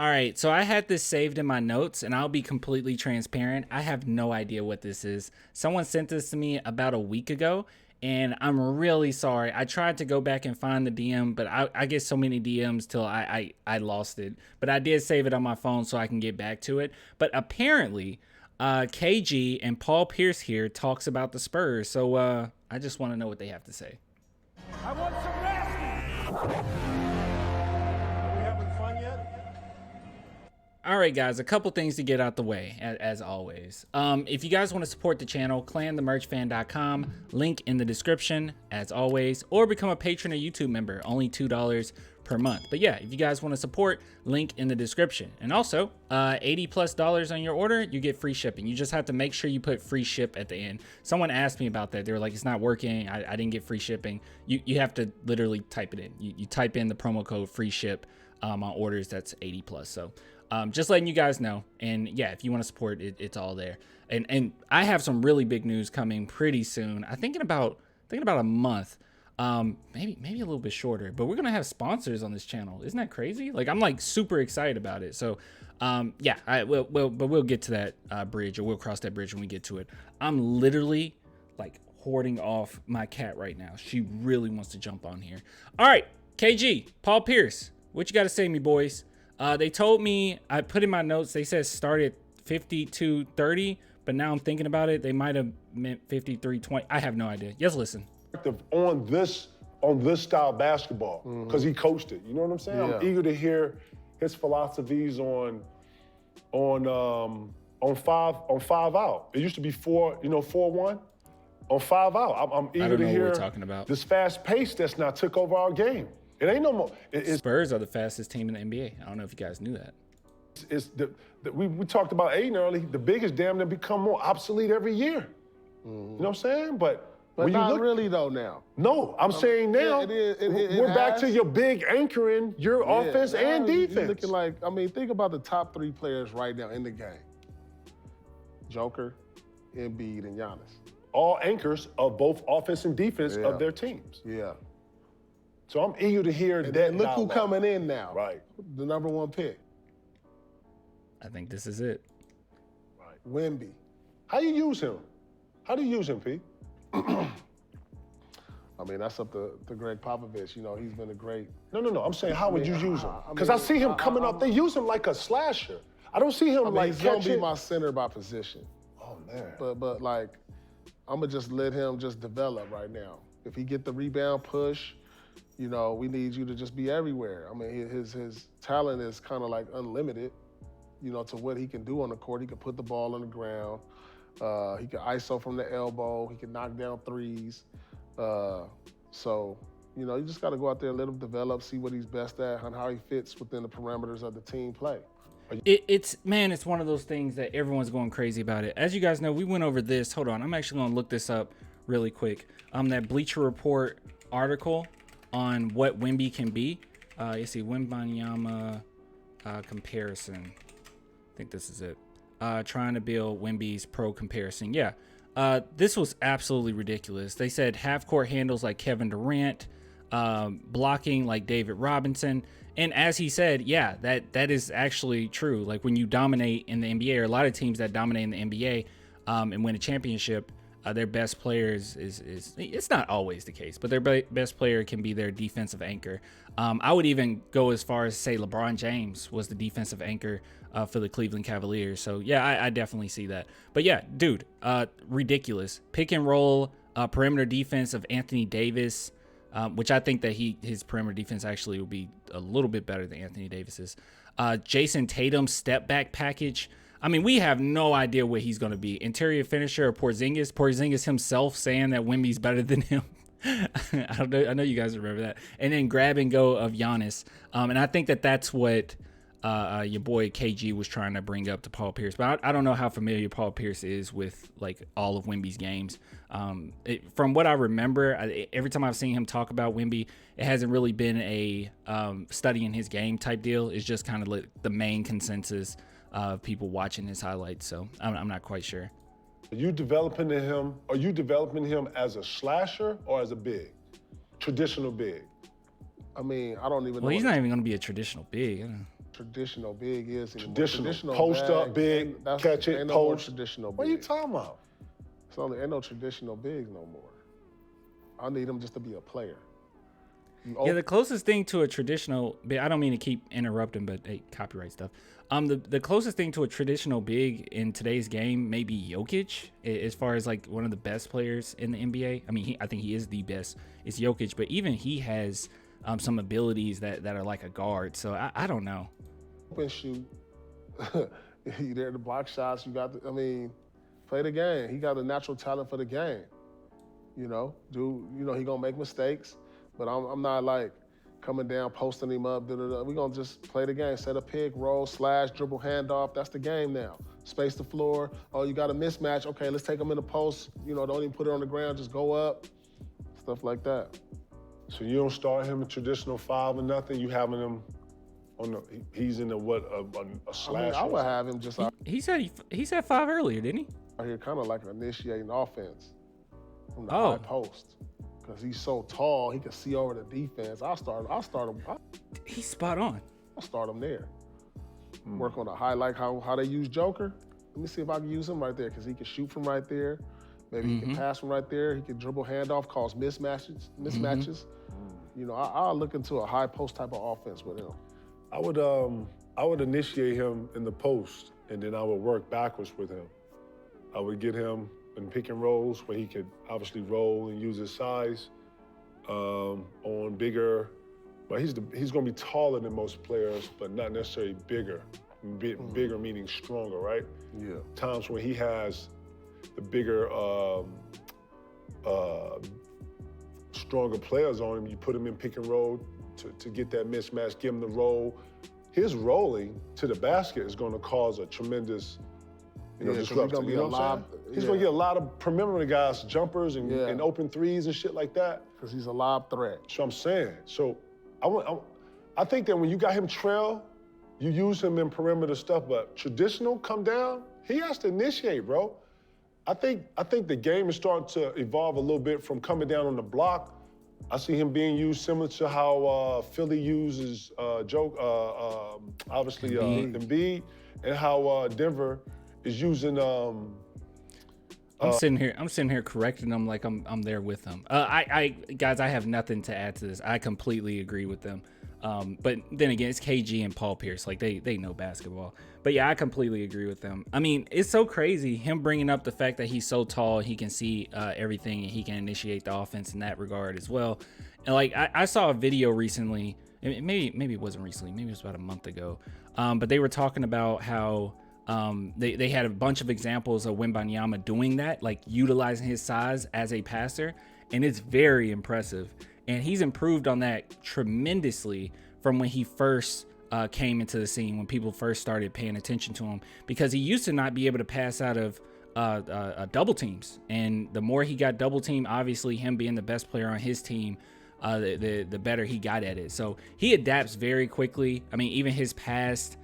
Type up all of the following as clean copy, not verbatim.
All right, so I had this saved in my notes, and I'll be completely transparent. I have no idea what this is. Someone sent this to me about a week ago, and I'm really sorry. I tried to go back and find the DM, but I get so many DMs till I lost it. But I did save it on my phone so I can get back to it. But apparently, KG and Paul Pierce here talks about the Spurs, so I just want to know what they have to say. I want some rest. All right, guys, a couple things to get out the way, as always. If you guys want to support the channel, clanthemerchfan.com, link in the description, as always, or become a patron or YouTube member, only $2 per month. But yeah, if you guys want to support, link in the description. And also, $80+ on your order, you get free shipping. You just have to make sure you put free ship at the end. Someone asked me about that. They were like, it's not working. I didn't get free shipping. You have to literally type it in. You type in the promo code free ship on orders that's $80+. So just letting you guys know. And yeah, if you want to support it, it's all there. And I have some really big news coming pretty soon. I think in about a month, maybe a little bit shorter, but we're gonna have sponsors on this channel. Isn't that crazy? Like, I'm like super excited about it. So yeah, we'll get to that bridge, or we'll cross that bridge when we get to it. I'm literally like hoarding off my cat right now. She really wants to jump on here. All right, KG, Paul Pierce, what you got to say, me boys? They told me, I put in my notes, they said start at 52-30, but now I'm thinking about it, they might have meant 53-20. I have no idea. Yes, listen. On this style basketball, because he coached it. You know what I'm saying? Yeah. I'm eager to hear his philosophies on five out. It used to be 4-1. On 5 out. I'm eager to hear what we're talking about. This fast pace that's now took over our game. It ain't no more. Spurs are the fastest team in the NBA. I don't know if you guys knew that. We talked about Aiden early. The biggest damn near become more obsolete every year. You know what I'm saying? But when not you look, really though now. No, I'm saying now we're back to your big anchoring your offense and defense. You're looking like, I mean, think about the top 3 players right now in the game. Joker, Embiid, and Giannis. All anchors of both offense and defense of their teams. Yeah. So I'm eager to hear and that. Look who coming in now. Right. The #1 pick. I think this is it. Right. Wemby. How you use him? How do you use him, Pete? I mean, that's up to Greg Popovich. You know, he's been a great... No. I'm saying, how would you use him? Because I see him coming up. They use him like a slasher. I don't see him like he's going to be my center by position. Oh, man. But like, I'm going to just let him just develop right now. If he get the rebound push, you know, we need you to just be everywhere. I mean, his talent is kind of like unlimited, you know, to what he can do on the court. He can put the ball on the ground. He can ISO from the elbow. He can knock down threes. So, you know, you just got to go out there and let him develop, see what he's best at and how he fits within the parameters of the team play. It's one of those things that everyone's going crazy about it. As you guys know, we went over this. Hold on, I'm actually going to look this up really quick. That Bleacher Report article on what Wemby can be. You see Wembanyama comparison. I think this is it. Trying to build Wemby's pro comparison. Yeah, this was absolutely ridiculous. They said half-court handles like Kevin Durant, blocking like David Robinson. And as he said, yeah, that is actually true. Like when you dominate in the NBA, or a lot of teams that dominate in the NBA and win a championship, their best players is it's not always the case, but their best player can be their defensive anchor. I would even go as far as say LeBron James was the defensive anchor for the Cleveland Cavaliers. So yeah, I definitely see that. But yeah, dude, ridiculous. Pick and roll, perimeter defense of Anthony Davis, which I think that his perimeter defense actually will be a little bit better than Anthony Davis's. Jason Tatum's step back package. I mean, we have no idea what he's going to be. Interior finisher or Porzingis. Porzingis himself saying that Wemby's better than him. I know you guys remember that. And then grab and go of Giannis. And I think that's what your boy KG was trying to bring up to Paul Pierce. But I don't know how familiar Paul Pierce is with like all of Wemby's games. From what I remember, every time I've seen him talk about Wemby, it hasn't really been a studying his game type deal. It's just kind of like the main consensus of people watching his highlights. So I'm not quite sure. Are you developing him as a slasher or as a big? Traditional big? I mean, I don't even know. Well, he's not even going to be a traditional big. Traditional big is anymore. Traditional post up big, catch it, ain't no more post. traditional big. What are you talking about? Ain't no traditional bigs no more. I need him just to be a player. Yeah, the closest thing to a traditional big, I don't mean to keep interrupting, but hey, copyright stuff. The closest thing to a traditional big in today's game may be Jokic, as far as like one of the best players in the NBA. I mean, I think he is the best. It's Jokic, but even he has some abilities that are like a guard. So I don't know. Open shoot. You there to block shots. You got. Play the game. He got a natural talent for the game. He gonna make mistakes, but I'm not like coming down, posting him up. We gonna just play the game. Set a pick, roll, slash, dribble, handoff. That's the game now. Space the floor. Oh, you got a mismatch. Okay, let's take him in the post. Don't even put it on the ground. Just go up. Stuff like that. So you don't start him in traditional 5 or nothing. You having him he's in a slash. I would have him just out He said 5 earlier, didn't he? here, kind of like initiating offense from the high post. Because he's so tall, he can see over the defense. I'll start him. He's spot on. I'll start him there. Work on the highlight, how they use Joker. Let me see if I can use him right there, because he can shoot from right there. Maybe he can pass from right there. He can dribble handoff, cause mismatches. I'll look into a high post type of offense with him. I would initiate him in the post, and then I would work backwards with him. I would get him in pick and rolls where he could obviously roll and use his size on bigger. But he's going to be taller than most players, but not necessarily bigger. Bigger meaning stronger, right? Yeah. Times when he has the bigger, stronger players on him, you put him in pick and roll to get that mismatch, give him the roll. His rolling to the basket is going to cause a tremendous disruption. He's going to get a lot of perimeter guys, jumpers and open threes and shit like that. Because he's a lob threat. So I'm saying. So I think that when you got him trail, you use him in perimeter stuff, but traditional come down, he has to initiate, bro. I think the game is starting to evolve a little bit from coming down on the block. I see him being used similar to how Philly uses obviously Embiid, and how Denver is using. I'm sitting here correcting them like I'm there with them. Guys, I have nothing to add to this. I completely agree with them. But then again, it's KG and Paul Pierce. Like they know basketball. But yeah, I completely agree with them. I mean, it's so crazy him bringing up the fact that he's so tall, he can see everything, and he can initiate the offense in that regard as well. And like I saw a video recently. Maybe it wasn't recently. Maybe it was about a month ago. But they were talking about how they had a bunch of examples of Wembanyama doing that, like utilizing his size as a passer, and it's very impressive. And he's improved on that tremendously from when he first came into the scene, when people first started paying attention to him, because he used to not be able to pass out of double teams. And the more he got double teamed, obviously him being the best player on his team, the better he got at it. So he adapts very quickly. I mean, his current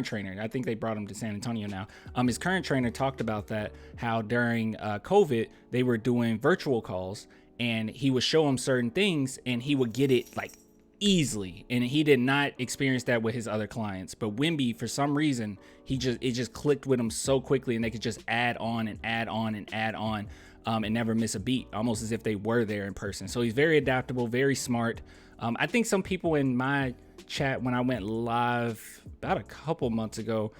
trainer, I think they brought him to San Antonio now. His current trainer talked about that, how during COVID, they were doing virtual calls, and he would show him certain things and he would get it like easily. And he did not experience that with his other clients. But Wemby, for some reason, it just clicked with him so quickly, and they could just add on and add on and add on and never miss a beat, almost as if they were there in person. So he's very adaptable, very smart. I think some people in my chat when I went live about a couple months ago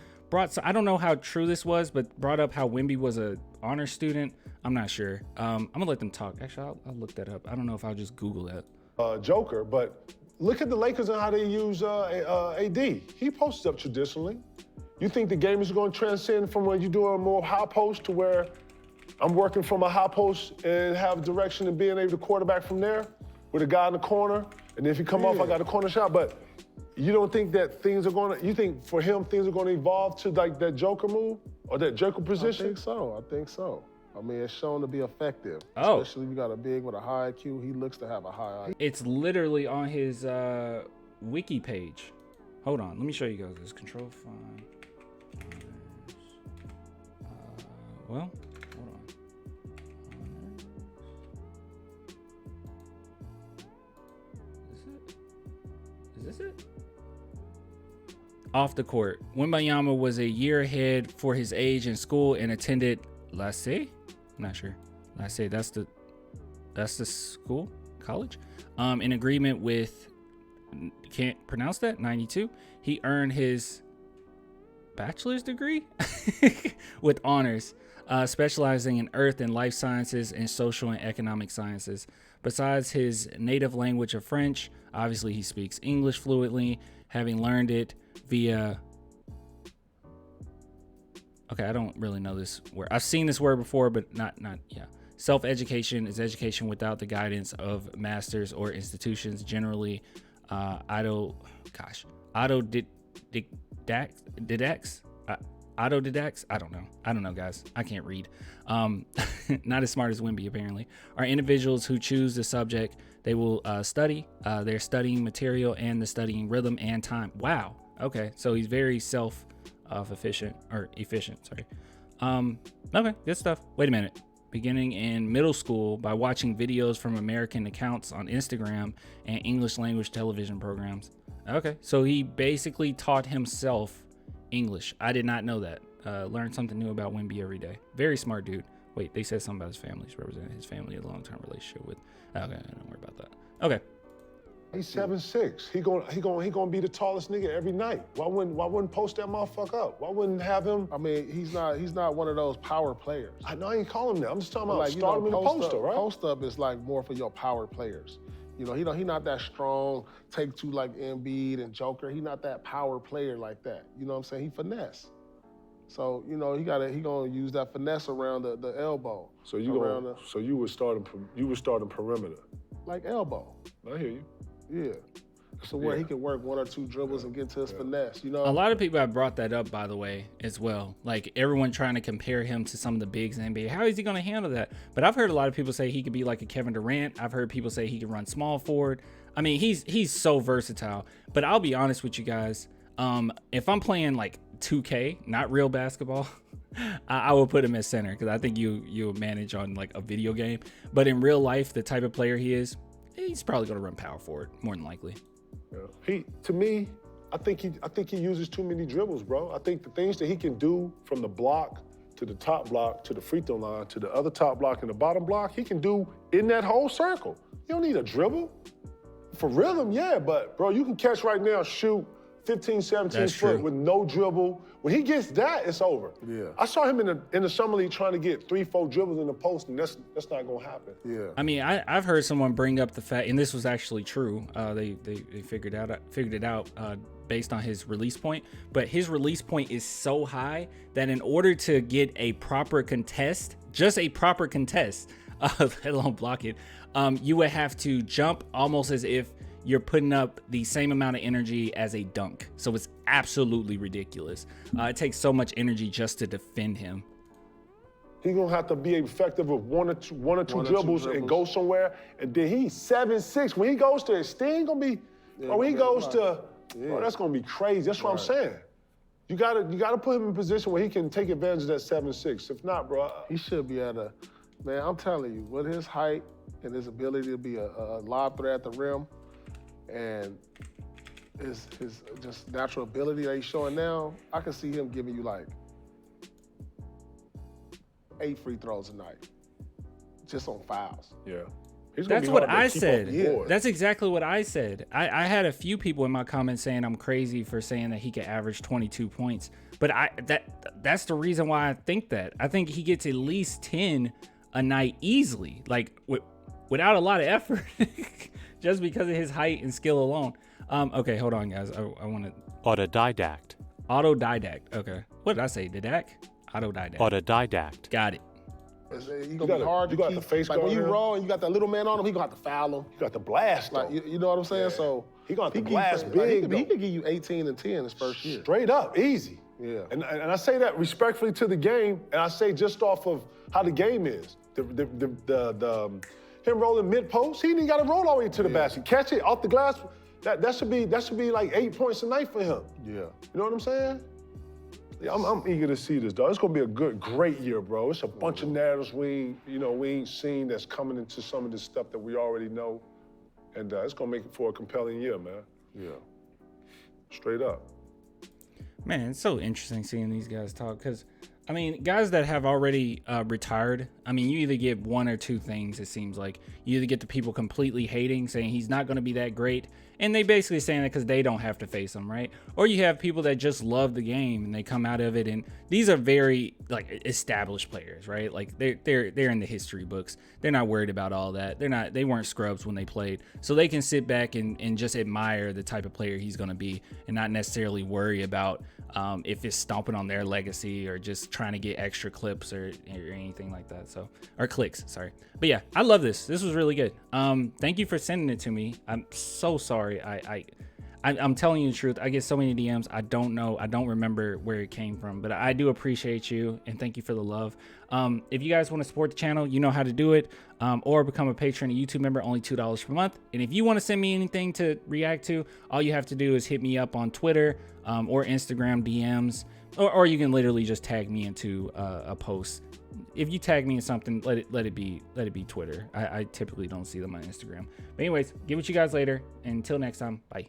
I don't know how true this was, but brought up how Wemby was a honor student. I'm not sure. I'm gonna let them talk. Actually, I'll look that up. I don't know if I'll just Google that. Joker, but look at the Lakers and how they use AD. He posts up traditionally. You think the game is going to transcend from when you do a more high post to where I'm working from a high post and have direction and being able to quarterback from there with a guy in the corner, and if you come off, I got a corner shot. But you don't think that you think for him things are going to evolve to like that Joker move or that Joker position? I think so. I mean, it's shown to be effective. Oh. Especially if you got a big with a high IQ. He looks to have a high IQ. It's literally on his wiki page. Hold on, let me show you guys this. Control find. Well, hold on. Is it? this it? Off the court, Wembanyama was a year ahead for his age in school and attended Lycée. I'm not sure. Lycée, that's the school, college. In agreement with, can't pronounce that, 92. He earned his bachelor's degree with honors, specializing in earth and life sciences and social and economic sciences. Besides his native language of French, obviously he speaks English fluently, having learned it via, okay, I don't really know this word. I've seen this word before, but not yeah. Self-education is education without the guidance of masters or institutions, generally autodidacts. Autodidacts? I don't know, guys. I can't read. Not as smart as Wemby, apparently. Are individuals who choose the subject they will study. They're studying material and the studying rhythm and time. Wow. Okay. So he's very efficient. Sorry. Okay. Good stuff. Wait a minute. Beginning in middle school by watching videos from American accounts on Instagram and English language television programs. Okay. So he basically taught himself English. I did not know that. Learn something new about Wemby every day. Very smart dude. Wait, they said something about his family. He's representing his family, a long-term relationship with. Okay, don't worry about that. Okay. He's 7'6". He gonna be the tallest nigga every night. Why wouldn't post that motherfucker up? Why wouldn't have him? I mean, he's not one of those power players. I know I ain't calling him that. I'm just talking about Like, starting in the poster, right? Post up is like more for your power players. He not that strong, take two like Embiid and Joker. He not that power player like that. You know what I'm saying? He finesse. So, he gonna use that finesse around the elbow. So you were starting perimeter. Like elbow. I hear you. Yeah. So where he can work one or two dribbles and get to his finesse, A lot of people have brought that up, by the way, as well. Like everyone trying to compare him to some of the bigs in the NBA. How is he going to handle that? But I've heard a lot of people say he could be like a Kevin Durant. I've heard people say he can run small forward. I mean, he's so versatile. But I'll be honest with you guys. If I'm playing like 2K, not real basketball, I will put him as center because I think you'll manage on like a video game. But in real life, the type of player he is, he's probably going to run power forward more than likely. Yeah. To me, I think he uses too many dribbles, bro. I think the things that he can do from the block to the top block to the free throw line to the other top block and the bottom block, he can do in that whole circle. You don't need a dribble. For rhythm, yeah, but bro, you can catch right now, shoot 15, 17 foot with no dribble. When he gets that, it's over. Yeah. I saw him in the summer league trying to get 3-4 dribbles in the post, and that's not gonna happen. Yeah. I mean, I've heard someone bring up the fact, and this was actually true. They figured it out based on his release point. But his release point is so high that in order to get a proper contest, just a proper contest, let alone block it, you would have to jump almost as if you're putting up the same amount of energy as a dunk. So it's absolutely ridiculous. It takes so much energy just to defend him. He's gonna have to be effective with one or two dribbles and go somewhere. And then he's 7'6". When he goes to extend, gonna be, when he goes to, bro, that's gonna be crazy. That's what I'm saying. You gotta put him in a position where he can take advantage of that 7'6". If not, bro. He should be man, I'm telling you, with his height and his ability to be a lob threat at the rim, and his just natural ability that he's showing now, I can see him giving you like 8 free throws a night, just on fouls. Yeah. That's what I said. Yeah. That's exactly what I said. I had a few people in my comments saying I'm crazy for saying that he could average 22 points. But that's the reason why I think that. I think he gets at least 10 a night easily, like without a lot of effort. Just because of his height and skill alone. Okay, hold on, guys. I want to... Autodidact. Autodidact. Okay. What did I say? Didact? Autodidact. Autodidact. Got it. It's gonna be hard to keep. The face like when you roll and you got that little man on him, he gonna have to foul him. You got the blast, like you know what I'm saying? Yeah. So he gonna have to blast big. He could give you 18 and 10 his first year. Straight up, easy. Yeah. And I say that respectfully to the game, and I say just off of how the game is. Him rolling mid post, he didn't got to roll all the way to the basket. Catch it off the glass. That should be like 8 points a night for him. Yeah. You know what I'm saying? Yeah, I'm eager to see this, dog. It's gonna be a great year, bro. It's a bunch of narratives we ain't seen that's coming into some of this stuff that we already know, and it's gonna make it for a compelling year, man. Yeah. Straight up. Man, it's so interesting seeing these guys talk because, I mean, guys that have already retired, I mean, you either get one or two things, it seems like. You either get the people completely hating, saying he's not going to be that great, and they basically saying that because they don't have to face him, right? Or you have people that just love the game and they come out of it, and these are very, like, established players, right? Like, they're in the history books. They're not worried about all that. They weren't scrubs when they played, so they can sit back and just admire the type of player he's going to be and not necessarily worry about if it's stomping on their legacy or just trying to get extra clips or anything like that. So, or clicks, sorry. But yeah, I love this. This was really good. Thank you for sending it to me. I'm so sorry. I'm telling you the truth. I get so many DMs. I don't know. I don't remember where it came from, but I do appreciate you and thank you for the love. If you guys want to support the channel, you know how to do it, or become a patron, a YouTube member, only $2 per month. And if you want to send me anything to react to, all you have to do is hit me up on Twitter or Instagram DMs, or you can literally just tag me into a post. If you tag me in something, let it be Twitter. I typically don't see them on Instagram. But anyways, get with you guys later. Until next time, bye.